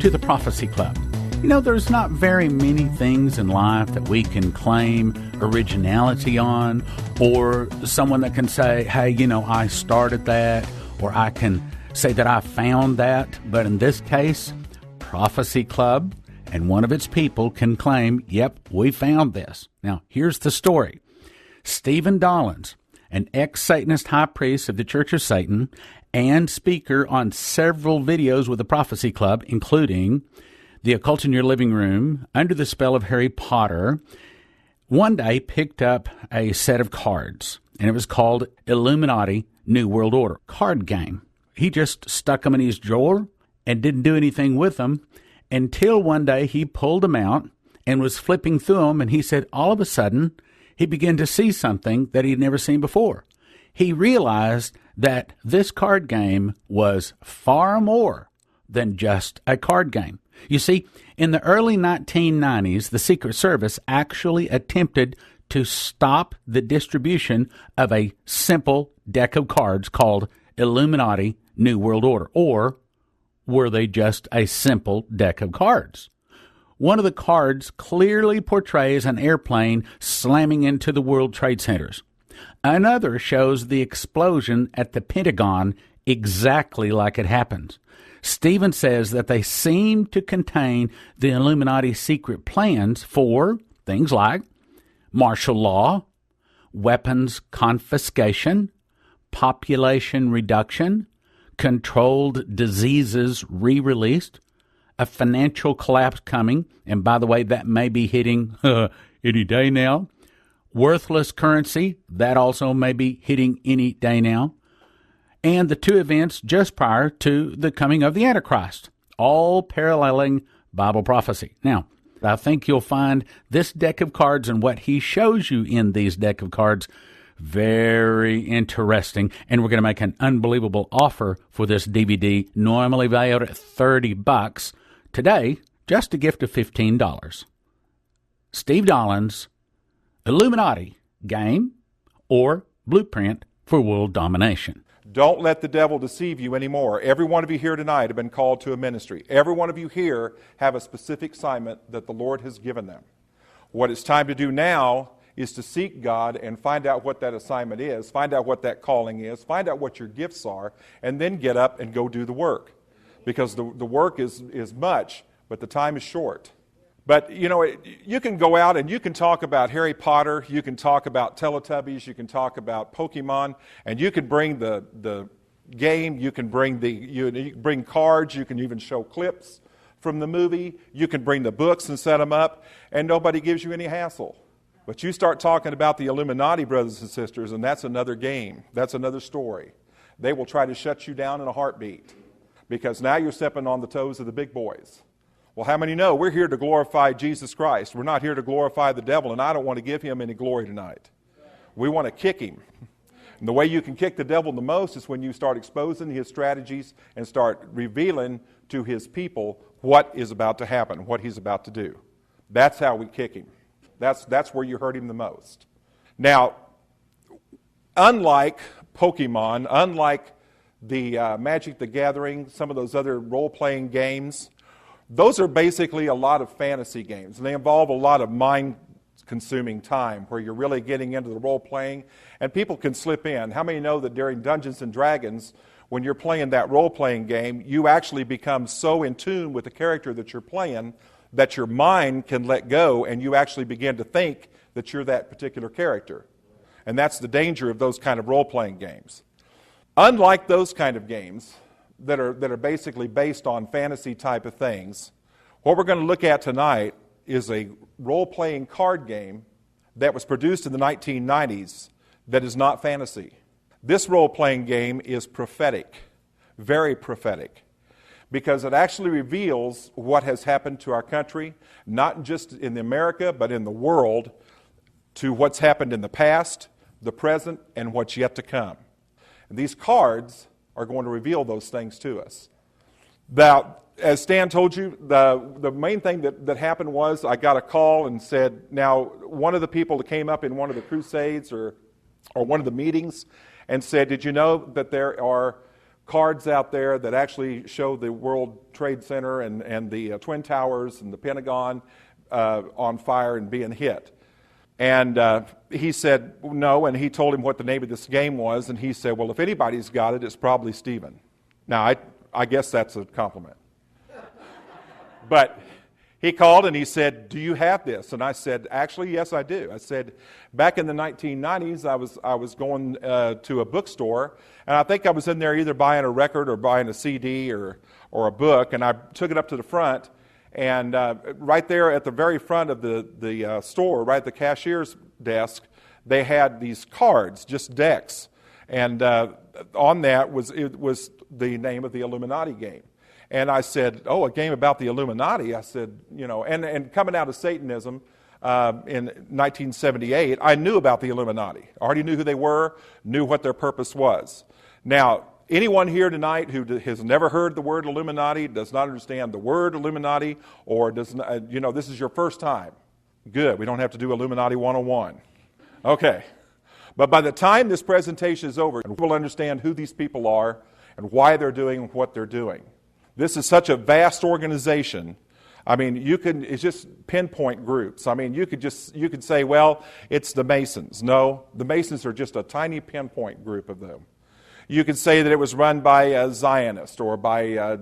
to the Prophecy Club. You know, there's not very many things in life that we can claim originality on, or someone that can say, hey, you know, I started that, or I can say that I found that. But in this case, Prophecy Club and one of its people can claim, yep, we found this. Now, here's the story. Stephen Dollins, an ex-Satanist high priest of the Church of Satan and speaker on several videos with the Prophecy Club, including The Occult in Your Living Room, Under the Spell of Harry Potter, one day picked up a set of cards, and it was called Illuminati New World Order card game. He just stuck them in his drawer and didn't do anything with them until one day he pulled them out and was flipping through them, and he said all of a sudden he began to see something that he'd never seen before. He realized that this card game was far more than just a card game. You see, in the early 1990s, the Secret Service actually attempted to stop the distribution of a simple deck of cards called Illuminati New World Order. Or were they just a simple deck of cards? One of the cards clearly portrays an airplane slamming into the World Trade Centers. Another shows the explosion at the Pentagon exactly like it happens. Stephen says that they seem to contain the Illuminati's secret plans for things like martial law, weapons confiscation, population reduction, controlled diseases re-released, a financial collapse coming, and by the way, that may be hitting any day now, worthless currency, that also may be hitting any day now, and the two events just prior to the coming of the Antichrist, all paralleling Bible prophecy. Now, I think you'll find this deck of cards and what he shows you in these deck of cards very interesting, and we're going to make an unbelievable offer for this DVD, normally valued at $30. Today, just a gift of $15. Steve Dollins, Illuminati, Game or Blueprint for World Domination. Don't let the devil deceive you anymore. Every one of you here tonight have been called to a ministry. Every one of you here have a specific assignment that the Lord has given them. What it's time to do now is to seek God and find out what that assignment is, find out what that calling is, find out what your gifts are, and then get up and go do the work. Because the work is much, but the time is short. But, you know, you can go out and you can talk about Harry Potter, you can talk about Teletubbies, you can talk about Pokemon, and you can bring the game, you can bring cards, you can even show clips from the movie, you can bring the books and set them up, and nobody gives you any hassle. But you start talking about the Illuminati, brothers and sisters, and that's another game. That's another story. They will try to shut you down in a heartbeat because now you're stepping on the toes of the big boys. Well, how many know we're here to glorify Jesus Christ? We're not here to glorify the devil, and I don't want to give him any glory tonight. We want to kick him. And the way you can kick the devil the most is when you start exposing his strategies and start revealing to his people what is about to happen, what he's about to do. That's how we kick him. That's where you hurt him the most. Now, unlike Pokemon, unlike the Magic the Gathering, some of those other role-playing games, those are basically a lot of fantasy games. And they involve a lot of mind-consuming time where you're really getting into the role-playing, and people can slip in. How many know that during Dungeons and Dragons, when you're playing that role-playing game, you actually become so in tune with the character that you're playing that your mind can let go and you actually begin to think that you're that particular character. And that's the danger of those kind of role-playing games. Unlike those kind of games that are basically based on fantasy type of things, what we're going to look at tonight is a role-playing card game that was produced in the 1990s that is not fantasy. This role-playing game is prophetic, very prophetic, because it actually reveals what has happened to our country, not just in America, but in the world, to what's happened in the past, the present, and what's yet to come. And these cards are going to reveal those things to us. Now, as Stan told you, the main thing that happened was I got a call and said, now, one of the people that came up in one of the crusades or one of the meetings and said, did you know that there are cards out there that actually show the World Trade Center and the Twin Towers and the Pentagon on fire and being hit. And he said no, and he told him what the name of this game was, and he said, well, if anybody's got it, it's probably Stephen. Now, I guess that's a compliment. But he called and he said, do you have this? And I said, actually, yes, I do. I said, back in the 1990s, I was going to a bookstore, and I think I was in there either buying a record or buying a CD or a book, and I took it up to the front, and right there at the very front of the store, right at the cashier's desk, they had these cards, just decks, and on that was the name of the Illuminati game. And I said, oh, a game about the Illuminati? I said, and coming out of Satanism in 1978, I knew about the Illuminati. I already knew who they were, knew what their purpose was. Now, anyone here tonight who has never heard the word Illuminati, does not understand the word Illuminati, or does not, this is your first time, good, we don't have to do Illuminati 101. Okay. But by the time this presentation is over, we'll understand who these people are and why they're doing what they're doing. This is such a vast organization. I mean, it's just pinpoint groups. I mean, you could say, well, it's the Masons. No, the Masons are just a tiny pinpoint group of them. You could say that it was run by a Zionist or by,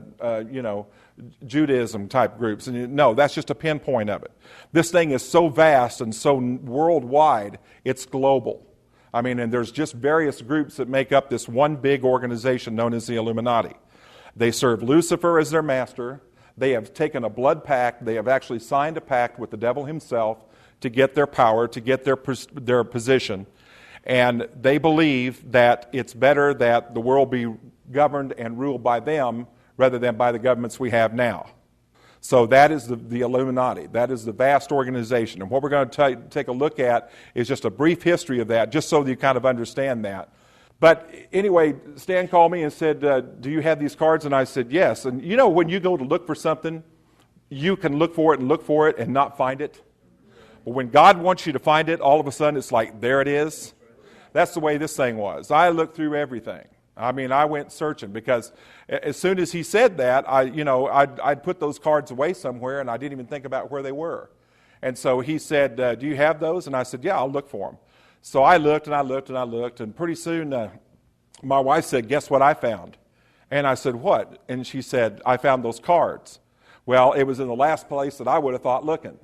Judaism type groups. And no, that's just a pinpoint of it. This thing is so vast and so worldwide, it's global. I mean, and there's just various groups that make up this one big organization known as the Illuminati. They serve Lucifer as their master. They have taken a blood pact. They have actually signed a pact with the devil himself to get their power, to get their position. And they believe that it's better that the world be governed and ruled by them rather than by the governments we have now. So that is the Illuminati. That is the vast organization. And what we're going to take a look at is just a brief history of that, just so that you kind of understand that. But anyway, Stan called me and said, do you have these cards? And I said, yes. And when you go to look for something, you can look for it and not find it. But when God wants you to find it, all of a sudden it's like, there it is. That's the way this thing was. I looked through everything. I mean, I went searching because as soon as he said that, I'd put those cards away somewhere and I didn't even think about where they were. And so he said, do you have those? And I said, yeah, I'll look for them. So I looked and I looked and I looked, and pretty soon my wife said, guess what I found? And I said, what? And she said, I found those cards. Well, it was in the last place that I would have thought looking.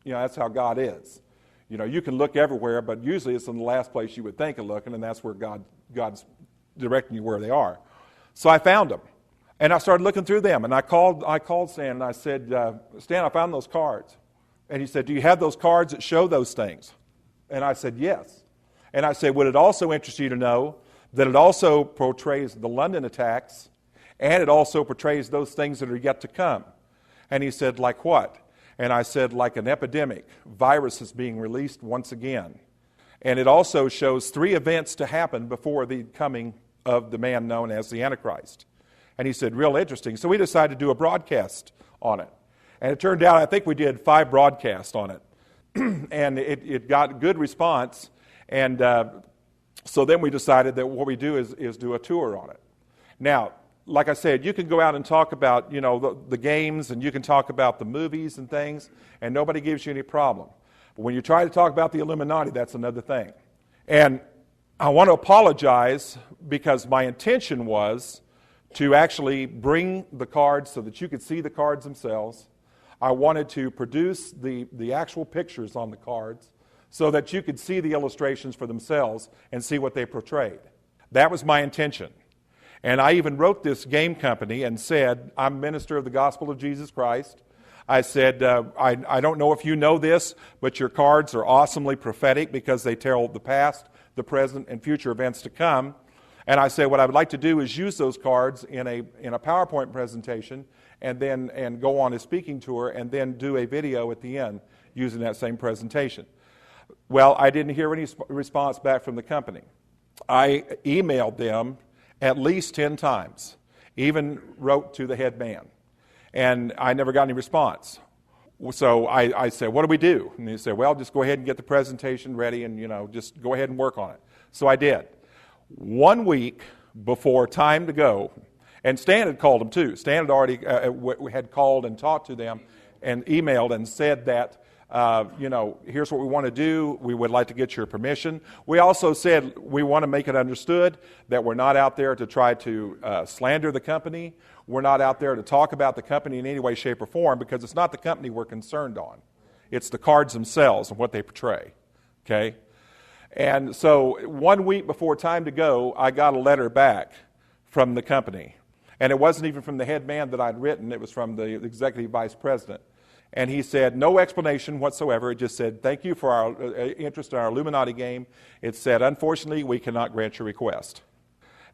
That's how God is. You can look everywhere, but usually it's in the last place you would think of looking, and that's where God's directing you where they are. So I found them, and I started looking through them, and I called Stan, and I said, Stan, I found those cards. And he said, do you have those cards that show those things? And I said, yes. And I said, would it also interest you to know that it also portrays the London attacks, and it also portrays those things that are yet to come? And he said, like what? And I said, like an epidemic, viruses being released once again. And it also shows 3 events to happen before the coming of the man known as the Antichrist. And he said, real interesting. So we decided to do a broadcast on it. And it turned out, I think we did 5 broadcasts on it. And it got good response. And so then we decided that what we do is do a tour on it. Now, like I said, you can go out and talk about, the games, and you can talk about the movies and things, and nobody gives you any problem. But when you try to talk about the Illuminati, that's another thing. And I want to apologize because my intention was to actually bring the cards so that you could see the cards themselves. I wanted to produce the actual pictures on the cards so that you could see the illustrations for themselves and see what they portrayed. That was my intention. And I even wrote this game company and said, I'm minister of the gospel of Jesus Christ. I said, I don't know if you know this, but your cards are awesomely prophetic because they tell the past, the present, and future events to come. And I said, what I would like to do is use those cards in a PowerPoint presentation and go on a speaking tour and then do a video at the end using that same presentation. Well, I didn't hear any response back from the company. I emailed them at least 10 times, even wrote to the head man, and I never got any response. So I said, what do we do? And he said, well, just go ahead and get the presentation ready and, just go ahead and work on it. So I did. 1 week before time to go, And Stan had called them too. Stan had already had called and talked to them and emailed and said that, here's what we want to do. We would like to get your permission. We also said we want to make it understood that we're not out there to try to slander the company. We're not out there to talk about the company in any way, shape, or form, because it's not the company we're concerned on. It's the cards themselves and what they portray. Okay? And so 1 week before time to go, I got a letter back from the company. And it wasn't even from the head man that I'd written. It was from the executive vice president. And he said, no explanation whatsoever. It just said, thank you for our interest in our Illuminati game. It said, unfortunately, we cannot grant your request.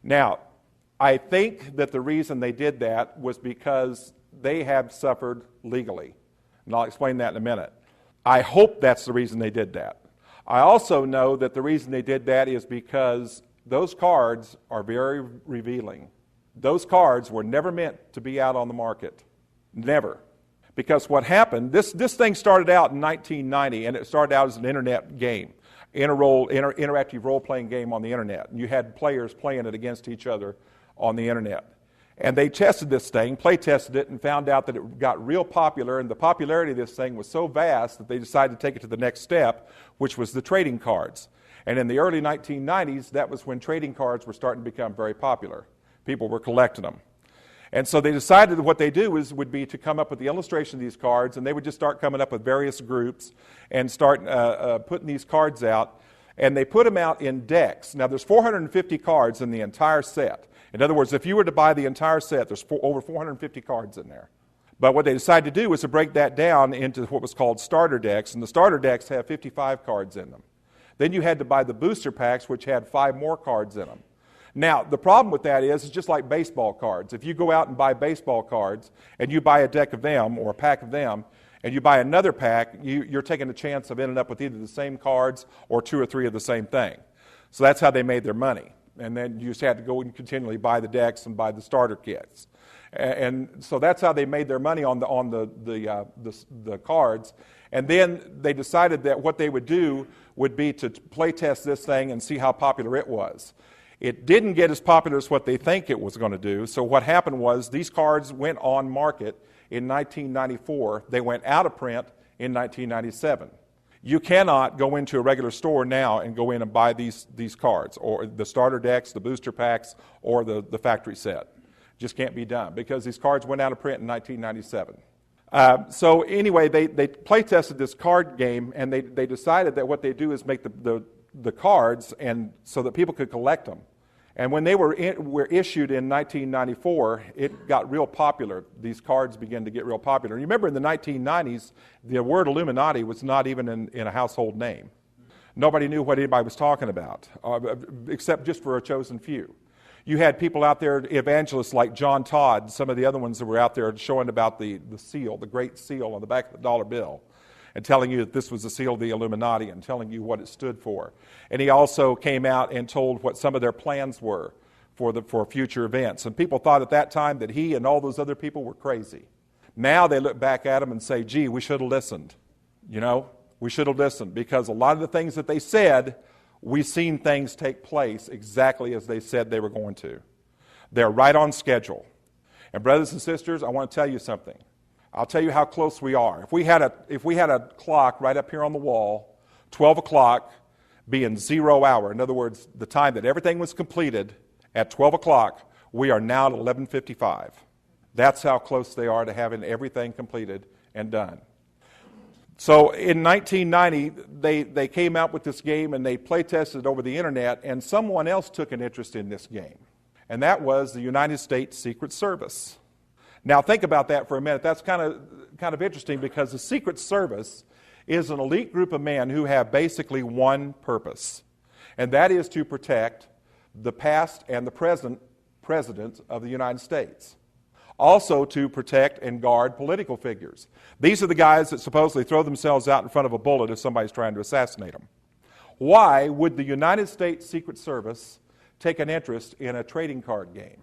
Now, I think that the reason they did that was because they have suffered legally. And I'll explain that in a minute. I hope that's the reason they did that. I also know that the reason they did that is because those cards are very revealing. Those cards were never meant to be out on the market. Never. Because what happened, this thing started out in 1990, and it started out as an internet game, interactive role-playing game on the internet. And you had players playing it against each other on the internet. And they tested this thing, play tested it, and found out that it got real popular, and the popularity of this thing was so vast that they decided to take it to the next step, which was the trading cards. And in the early 1990s, that was when trading cards were starting to become very popular. People were collecting them. And so they decided that what they do would be to come up with the illustration of these cards, and they would just start coming up with various groups and start putting these cards out. And they put them out in decks. Now, there's 450 cards in the entire set. In other words, if you were to buy the entire set, there's over 450 cards in there. But what they decided to do was to break that down into what was called starter decks, and the starter decks have 55 cards in them. Then you had to buy the booster packs, which had 5 more cards in them. Now, the problem with that is, it's just like baseball cards. If you go out and buy baseball cards, and you buy a deck of them, or a pack of them, and you buy another pack, you're taking a chance of ending up with either the same cards or 2 or 3 of the same thing. So that's how they made their money. And then you just had to go and continually buy the decks and buy the starter kits. And so that's how they made their money on the cards. And then they decided that what they would do would be to play test this thing and see how popular it was. It didn't get as popular as what they think it was going to do. So what happened was these cards went on market in 1994. They went out of print in 1997. You cannot go into a regular store now and go in and buy these cards, or the starter decks, the booster packs, or the factory set. Just can't be done because these cards went out of print in 1997. So anyway, they play tested this card game, and they decided that what they do is make the cards and so that people could collect them. And when they were issued in 1994, it got real popular. These cards began to get real popular. And you remember in the 1990s, the word Illuminati was not even in a household name. Nobody knew what anybody was talking about, except just for a chosen few. You had people out there, evangelists like John Todd, some of the other ones that were out there showing about the seal, the great seal on the back of the dollar bill, and telling you that this was the seal of the Illuminati and telling you what it stood for. And he also came out and told what some of their plans were for future events. And people thought at that time that he and all those other people were crazy. Now they look back at him and say, gee, we should have listened. We should have listened, because a lot of the things that they said, we've seen things take place exactly as they said they were going to. They're right on schedule. And brothers and sisters, I want to tell you something. I'll tell you how close we are. If we had a clock right up here on the wall, 12 o'clock being 0 hour, in other words, the time that everything was completed at 12 o'clock, we are now at 11:55. That's how close they are to having everything completed and done. So in 1990, they came out with this game, and they play tested it over the internet, and someone else took an interest in this game, and that was the United States Secret Service. Now think about that for a minute. That's kind of interesting, because the Secret Service is an elite group of men who have basically one purpose, and that is to protect the past and the present presidents of the United States. Also to protect and guard political figures. These are the guys that supposedly throw themselves out in front of a bullet if somebody's trying to assassinate them. Why would the United States Secret Service take an interest in a trading card game?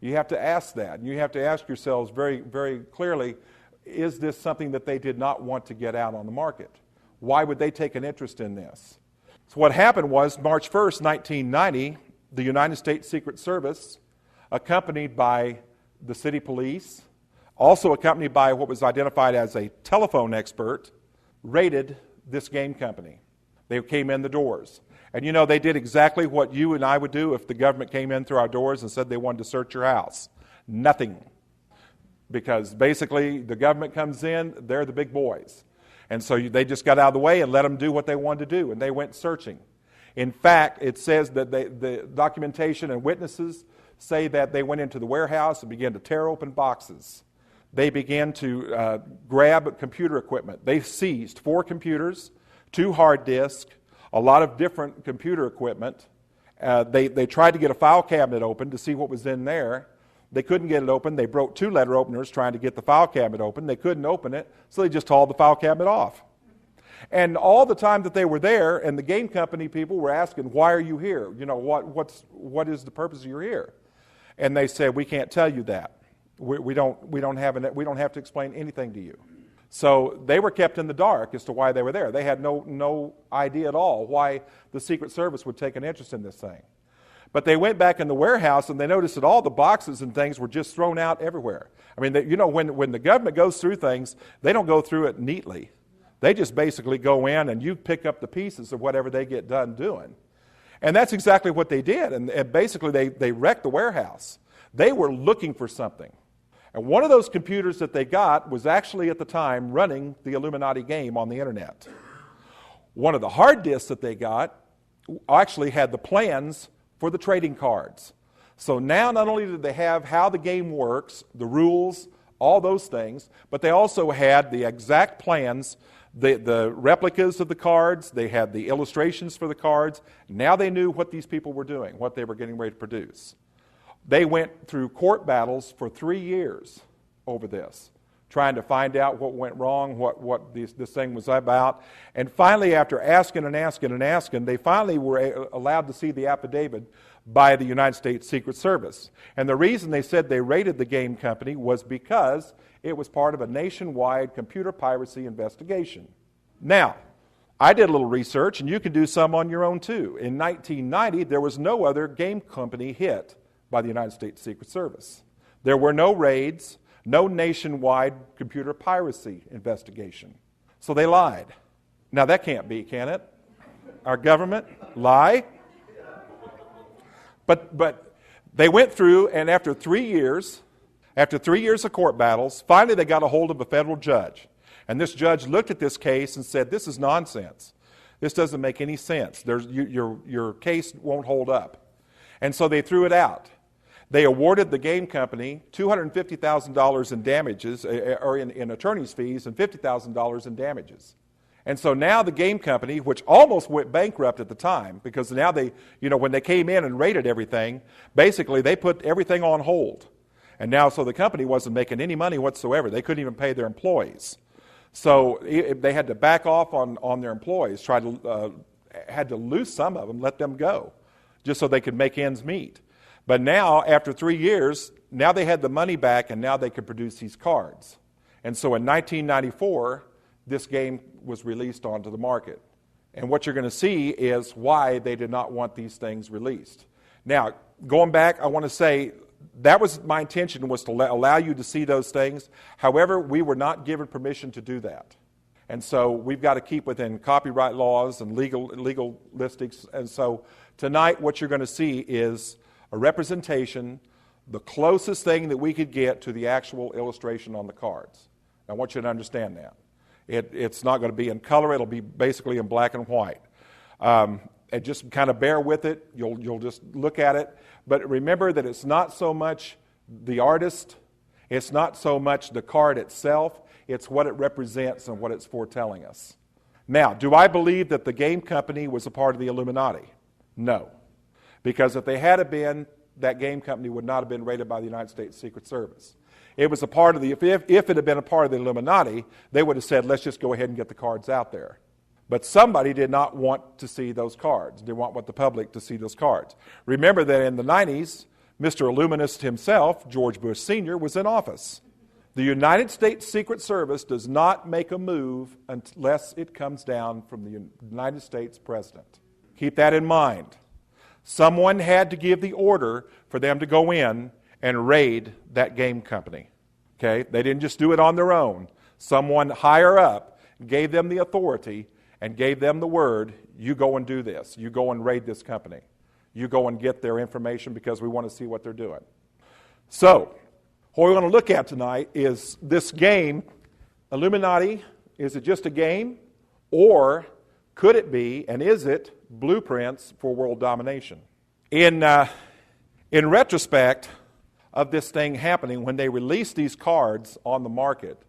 You have to ask that. You have to ask yourselves very, very clearly, is this something that they did not want to get out on the market? Why would they take an interest in this? So what happened was, March 1st, 1990, the United States Secret Service, accompanied by the city police, also accompanied by what was identified as a telephone expert, raided this game company. They came in the doors. And they did exactly what you and I would do if the government came in through our doors and said they wanted to search your house. Nothing. Because basically the government comes in, they're the big boys. And so they just got out of the way and let them do what they wanted to do, and they went searching. In fact, it says that the documentation and witnesses say that they went into the warehouse and began to tear open boxes. They began to grab computer equipment. They seized 4 computers, 2 hard disks, a lot of different computer equipment. They tried to get a file cabinet open to see what was in there. They couldn't get it open. They broke 2 letter openers trying to get the file cabinet open. They couldn't open it, so they just hauled the file cabinet off. And all the time that they were there, and the game company people were asking, why are you here? What is the purpose of you here? And they said, we can't tell you that. We don't have to explain anything to you. So they were kept in the dark as to why they were there. They had no idea at all why the Secret Service would take an interest in this thing. But they went back in the warehouse and they noticed that all the boxes and things were just thrown out everywhere. I mean, when the government goes through things, they don't go through it neatly. They just basically go in and you pick up the pieces of whatever they get done doing. And that's exactly what they did. And basically they wrecked the warehouse. They were looking for something. And one of those computers that they got was actually at the time running the Illuminati game on the internet. One of the hard disks that they got actually had the plans for the trading cards. So now not only did they have how the game works, the rules, all those things, but they also had the exact plans, the replicas of the cards, they had the illustrations for the cards. Now they knew what these people were doing, what they were getting ready to produce. They went through court battles for 3 years over this, trying to find out what went wrong, what this thing was about. And finally, after asking and asking and asking, they finally were allowed to see the affidavit by the United States Secret Service. And the reason they said they raided the game company was because it was part of a nationwide computer piracy investigation. Now, I did a little research, and you can do some on your own too. In 1990, there was no other game company hit by the United States Secret Service. There were no raids, no nationwide computer piracy investigation. So they lied. Now that can't be, can it? Our government lie? But they went through, and after 3 years of court battles, finally they got a hold of a federal judge. And this judge looked at this case and said, this is nonsense. This doesn't make any sense. Your case won't hold up. And so they threw it out. They awarded the game company $250,000 in damages, or in attorney's fees, and $50,000 in damages. And so now the game company, which almost went bankrupt at the time, because now when they came in and raided everything, basically they put everything on hold. And now, so the company wasn't making any money whatsoever. They couldn't even pay their employees. So they had to back off on their employees, had to lose some of them, let them go, just so they could make ends meet. But now, after 3 years, now they had the money back, and now they could produce these cards. And so in 1994, this game was released onto the market. And what you're going to see is why they did not want these things released. Now, going back, I want to say that was my intention, was to allow you to see those things. However, we were not given permission to do that. And so we've got to keep within copyright laws and legal listings. And so tonight what you're going to see is a representation, the closest thing that we could get to the actual illustration on the cards. I want you to understand that. It's not going to be in color. It'll be basically in black and white. And just kind of bear with it. You'll just look at it. But remember that it's not so much the artist. It's not so much the card itself. It's what it represents and what it's foretelling us. Now, do I believe that the game company was a part of the Illuminati? No. Because if they had been, that game company would not have been raided by the United States Secret Service. It was a part of if it had been a part of the Illuminati, they would have said, let's just go ahead and get the cards out there. But somebody did not want to see those cards. They want the public to see those cards. Remember that in the 90s, Mr. Illuminist himself, George Bush Sr., was in office. The United States Secret Service does not make a move unless it comes down from the United States President. Keep that in mind. Someone had to give the order for them to go in and raid that game company. Okay? They didn't just do it on their own. Someone higher up gave them the authority and gave them the word, you go and do this. You go and raid this company. You go and get their information because we want to see what they're doing. So, what we want to look at tonight is this game, Illuminati. Is it just a game? Or could it be, and is it, blueprints for world domination? In retrospect of this thing happening, when they released these cards on the market,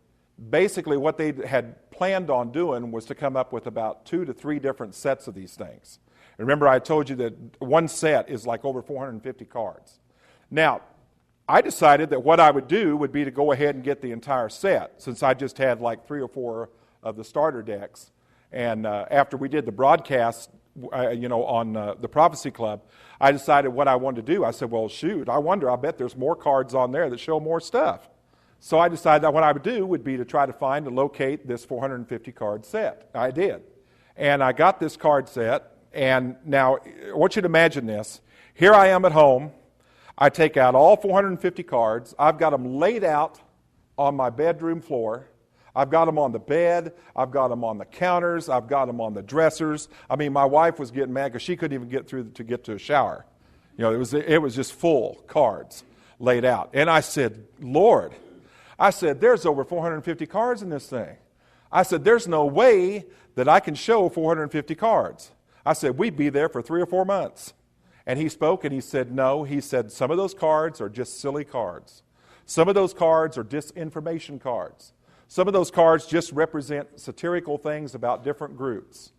basically what they had planned on doing was to come up with about 2 to 3 different sets of these things. Remember, I told you that one set is like over 450 cards. Now, I decided that what I would do would be to go ahead and get the entire set, since I just had like 3 or 4 of the starter decks. And after we did the broadcast, on the Prophecy Club, I decided what I wanted to do. I said, well, shoot, I bet there's more cards on there that show more stuff. So I decided that what I would do would be to try to find and locate this 450 card set. I did. And I got this card set. And now, I want you to imagine this. Here I am at home. I take out all 450 cards. I've got them laid out on my bedroom floor. I've got them on the bed. I've got them on the counters. I've got them on the dressers. I mean, my wife was getting mad because she couldn't even get to a shower. It was just full cards laid out. And I said, Lord, there's over 450 cards in this thing. I said, there's no way that I can show 450 cards. I said, we'd be there for 3 or 4 months. And he spoke and he said, no. He said, some of those cards are just silly cards. Some of those cards are disinformation cards. Some of those cards just represent satirical things about different groups.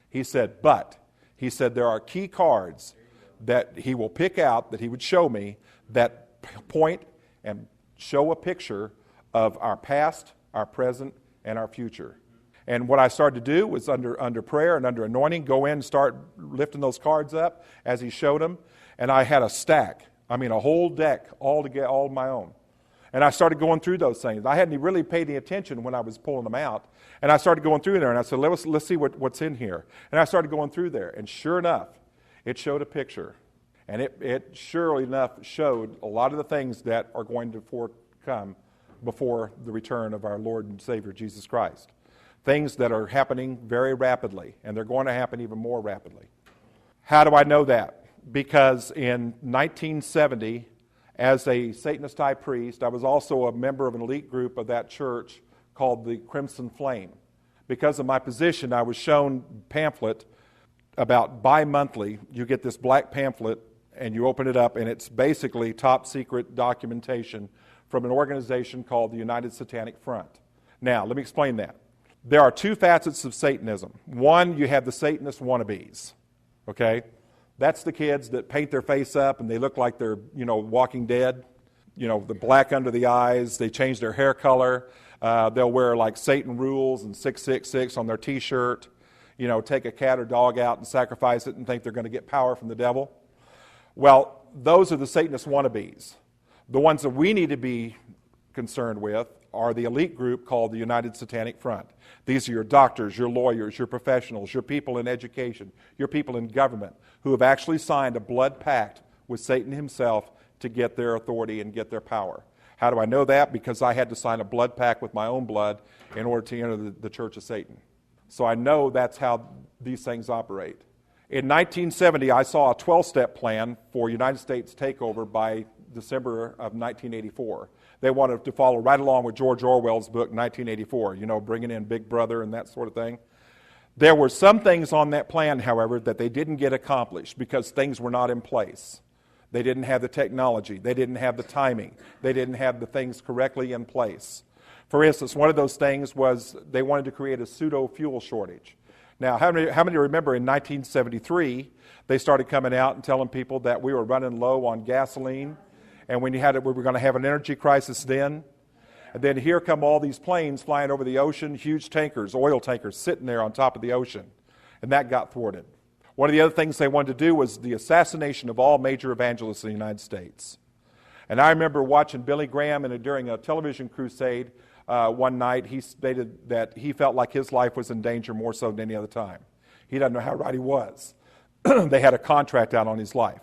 He said, there are key cards that he will pick out, that he would show me, that point and show a picture of our past, our present, and our future. And what I started to do was under prayer and under anointing, go in and start lifting those cards up as he showed them. And I had a stack, a whole deck all together, all my own. And I started going through those things. I hadn't really paid any attention when I was pulling them out. And I started going through there, and I said, let's see what's in here. And I started going through there. And sure enough, it showed a picture. And it surely enough showed a lot of the things that are going to come before the return of our Lord and Savior, Jesus Christ. Things that are happening very rapidly, and they're going to happen even more rapidly. How do I know that? Because in 1970, as a Satanist high priest, I was also a member of an elite group of that church called the Crimson Flame. Because of my position, I was shown pamphlet about bi-monthly. You get this black pamphlet, and you open it up, and it's basically top secret documentation from an organization called the United Satanic Front. Now, let me explain that. There are 2 facets of Satanism. One, you have the Satanist wannabes, okay? That's the kids that paint their face up and they look like they're, Walking Dead. The black under the eyes. They change their hair color. They'll wear like Satan rules and 666 on their T-shirt. Take a cat or dog out and sacrifice it and think they're going to get power from the devil. Well, those are the Satanist wannabes. The ones that we need to be concerned with are the elite group called the United Satanic Front. These are your doctors, your lawyers, your professionals, your people in education, your people in government who have actually signed a blood pact with Satan himself to get their authority and get their power. How do I know that? Because I had to sign a blood pact with my own blood in order to enter the Church of Satan. So I know that's how these things operate. In 1970, I saw a 12-step plan for United States takeover by December of 1984. They wanted to follow right along with George Orwell's book, 1984, bringing in Big Brother and that sort of thing. There were some things on that plan, however, that they didn't get accomplished because things were not in place. They didn't have the technology. They didn't have the timing. They didn't have the things correctly in place. For instance, one of those things was they wanted to create a pseudo-fuel shortage. Now, how many remember in 1973, they started coming out and telling people that we were running low on gasoline, and we were going to have an energy crisis then? And then here come all these planes flying over the ocean, huge tankers, oil tankers, sitting there on top of the ocean. And that got thwarted. One of the other things they wanted to do was the assassination of all major evangelists in the United States. And I remember watching Billy Graham during a television crusade one night. He stated that he felt like his life was in danger more so than any other time. He doesn't know how right he was. They had a contract out on his life.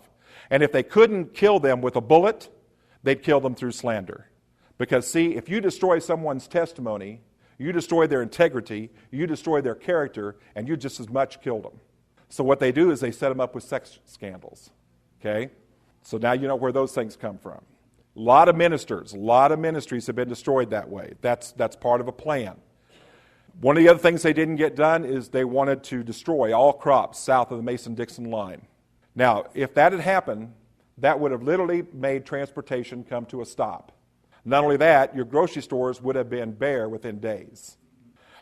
And if they couldn't kill them with a bullet, They'd kill them through slander. Because, see, if you destroy someone's testimony, you destroy their integrity, you destroy their character, and you just as much killed them. So what they do is they set them up with sex scandals. Okay? So now you know where those things come from. A lot of ministries have been destroyed that way. That's part of a plan. One of the other things they didn't get done is they wanted to destroy all crops south of the Mason-Dixon line. Now, if that had happened, that would have literally made transportation come to a stop. Not only that, your grocery stores would have been bare within days.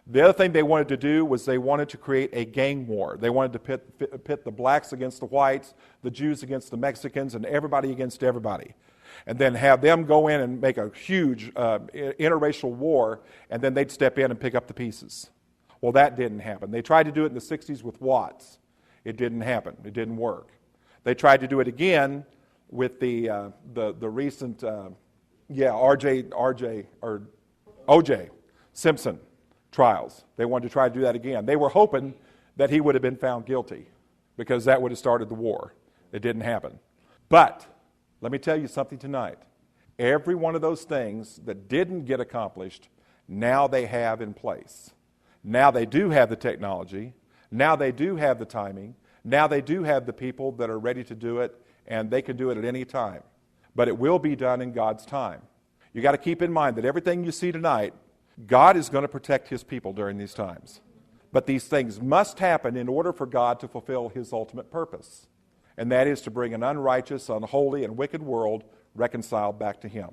The other thing they wanted to do was they wanted to create a gang war. They wanted to pit the blacks against the whites, the Jews against the Mexicans, and everybody against everybody. And then have them go in and make a huge interracial war, and then they'd step in and pick up the pieces. Well, that didn't happen. They tried to do it in the 60s with Watts. It didn't happen. It didn't work. They tried to do it again with the recent O.J. Simpson trials. They wanted to try to do that again. They were hoping that he would have been found guilty because that would have started the war. It didn't happen. But let me tell you something tonight. Every one of those things that didn't get accomplished, now they have in place. Now they do have the technology. Now they do have the timing. Now they do have the people that are ready to do it, and they can do it at any time. But it will be done in God's time. You got to keep in mind that everything you see tonight, God is going to protect His people during these times. But these things must happen in order for God to fulfill His ultimate purpose. And that is to bring an unrighteous, unholy, and wicked world reconciled back to Him.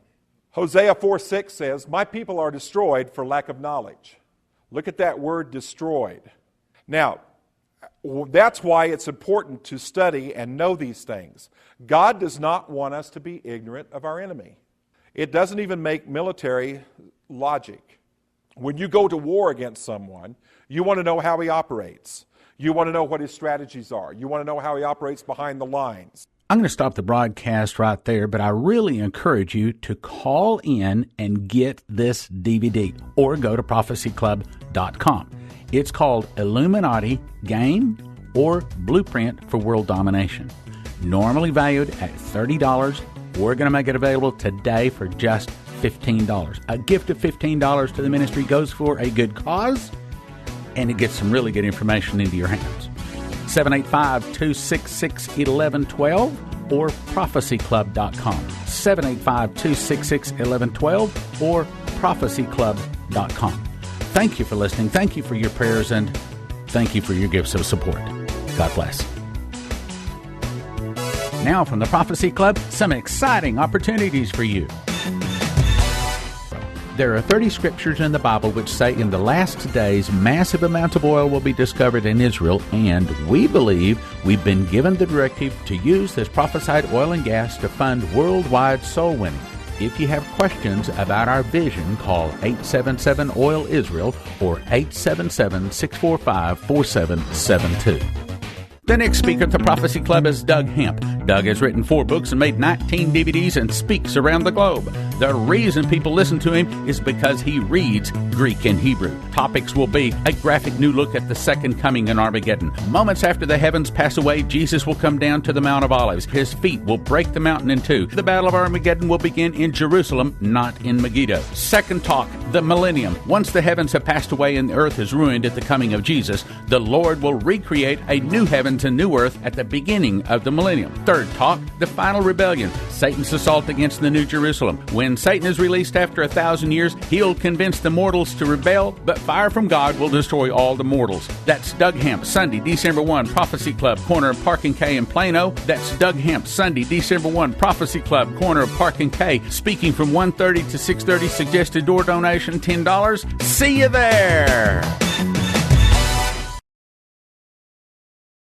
Hosea 4:6 says, "My people are destroyed for lack of knowledge." Look at that word, destroyed. Now, that's why it's important to study and know these things. God does not want us to be ignorant of our enemy. It doesn't even make military logic. When you go to war against someone, you want to know how he operates. You want to know what his strategies are. You want to know how he operates behind the lines. I'm going to stop the broadcast right there, but I really encourage you to call in and get this DVD or go to prophecyclub.com. It's called Illuminati Game or Blueprint for World Domination. Normally valued at $30, we're going to make it available today for just $15. A gift of $15 to the ministry goes for a good cause, and it gets some really good information into your hands. 785-266-1112 or prophecyclub.com. 785-266-1112 or prophecyclub.com. Thank you for listening. Thank you for your prayers, and thank you for your gifts of support. God bless. Now from the Prophecy Club, some exciting opportunities for you. There are 30 scriptures in the Bible which say in the last days massive amounts of oil will be discovered in Israel, and we believe we've been given the directive to use this prophesied oil and gas to fund worldwide soul winning. If you have questions about our vision, call 877-OIL-ISRAEL or 877-645-4772. The next speaker at the Prophecy Club is Doug Hemp. Doug has written 4 books and made 19 DVDs and speaks around the globe. The reason people listen to him is because he reads Greek and Hebrew. Topics will be a graphic new look at the second coming in Armageddon. Moments after the heavens pass away, Jesus will come down to the Mount of Olives. His feet will break the mountain in two. The Battle of Armageddon will begin in Jerusalem, not in Megiddo. Second talk, the millennium. Once the heavens have passed away and the earth is ruined at the coming of Jesus, the Lord will recreate a new heavens and new earth at the beginning of the millennium. Third talk, the final rebellion. Satan's assault against the New Jerusalem. When Satan is released after 1,000 years, he'll convince the mortals to rebel, but fire from God will destroy all the mortals. That's Doug Hemp, Sunday, December 1, Prophecy Club, corner of Park and K in Plano. That's Doug Hemp, Sunday, December 1, Prophecy Club, corner of Park and K, speaking from 1:30 to 6:30, suggested door donation $10. See you there!